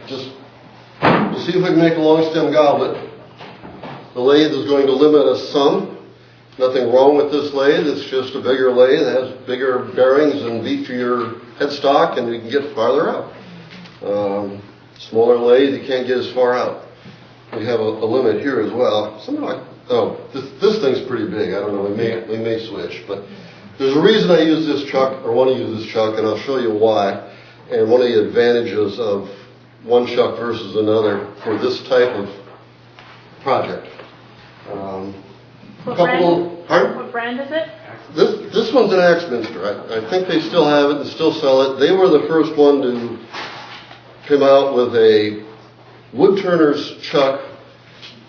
just we'll see if we can make a long stem goblet. The lathe is going to limit us some. Nothing wrong with this lathe. It's just a bigger lathe. It has bigger bearings and beefier headstock, and we can get farther out. Smaller lathe, you can't get as far out. We have a limit here as well. This thing's pretty big. I don't know. We may switch, but there's a reason I use this chuck, or want to use this chuck, and I'll show you why. And one of the advantages of one chuck versus another for this type of project. What brand is it? This one's an Axminster. I think they still have it and still sell it. They were the first one to come out with a wood turner's chuck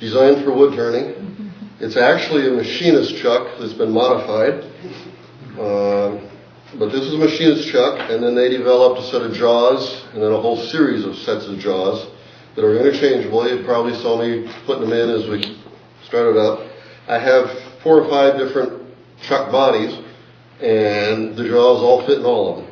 designed for wood turning. It's actually a machinist chuck that's been modified. But this is a machinist chuck, and then they developed a set of jaws and then a whole series of sets of jaws that are interchangeable. You probably saw me putting them in as we started up. I have 4 or 5 different chuck bodies, and the jaws all fit in all of them.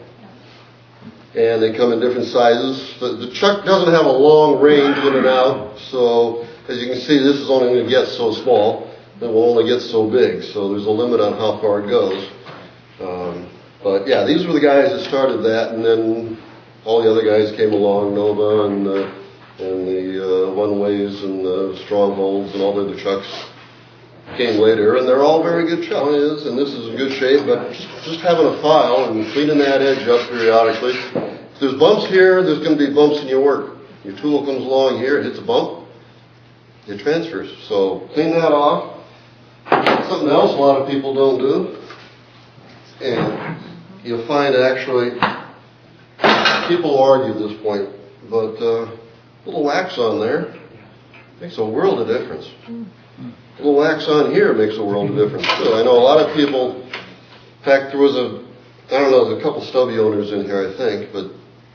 And they come in different sizes. The chuck doesn't have a long range in and out, so as you can see, this is only going to get so small. It will only get so big, so there's a limit on how far it goes. But yeah, these were the guys that started that, and then all the other guys came along, Nova and the One Ways and the Strongholds and all the other chucks came later, and they're all very good chucks. And this is in good shape, but just having a file and cleaning that edge up periodically. If there's bumps here, there's going to be bumps in your work. Your tool comes along here, it hits a bump, it transfers. So clean that off. Something else a lot of people don't do, and you'll find actually people argue this point, but a little wax on there makes a world of difference. A little wax on here makes a world of difference too. I know a lot of people, in fact there was there's a couple Stubby owners in here I think, but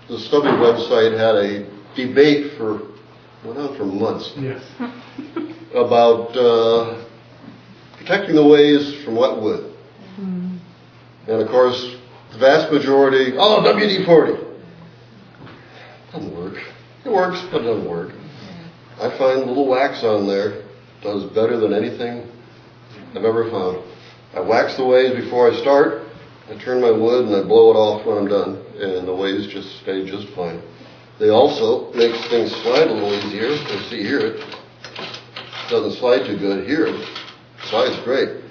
the Stubby website had a debate went on for months. Yes. About protecting the ways from wet wood. And of course, the vast majority, WD-40. Doesn't work. It works, but it doesn't work. I find a little wax on there does better than anything I've ever found. I wax the ways before I start, I turn my wood and I blow it off when I'm done, and the ways just stay just fine. They also make things slide a little easier. You see here, it doesn't slide too good. Here, it slides great.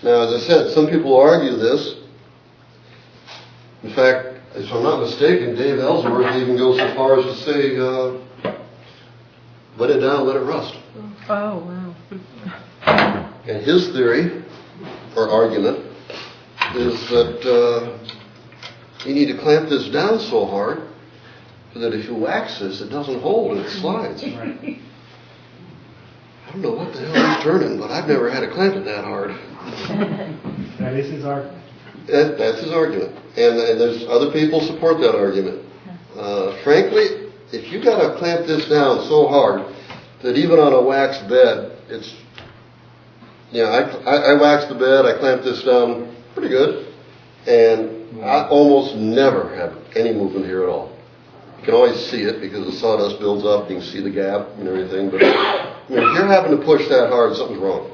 Now, as I said, some people argue this. In fact, if I'm not mistaken, Dave Ellsworth even goes so far as to say, let it down, let it rust. Oh, wow. And his theory, or argument, is that you need to clamp this down so hard so that if you wax this, it doesn't hold, it slides. Right. I don't know what the hell he's turning, but I've never had to clamp it that hard. That is his argument. That's his argument. And there's other people support that argument. Frankly, if you got to clamp this down so hard that even on a waxed bed, I wax the bed, I clamp this down pretty good, and I almost never have any movement here at all. You can always see it because the sawdust builds up, you can see the gap and everything, but if you're having to push that hard, something's wrong.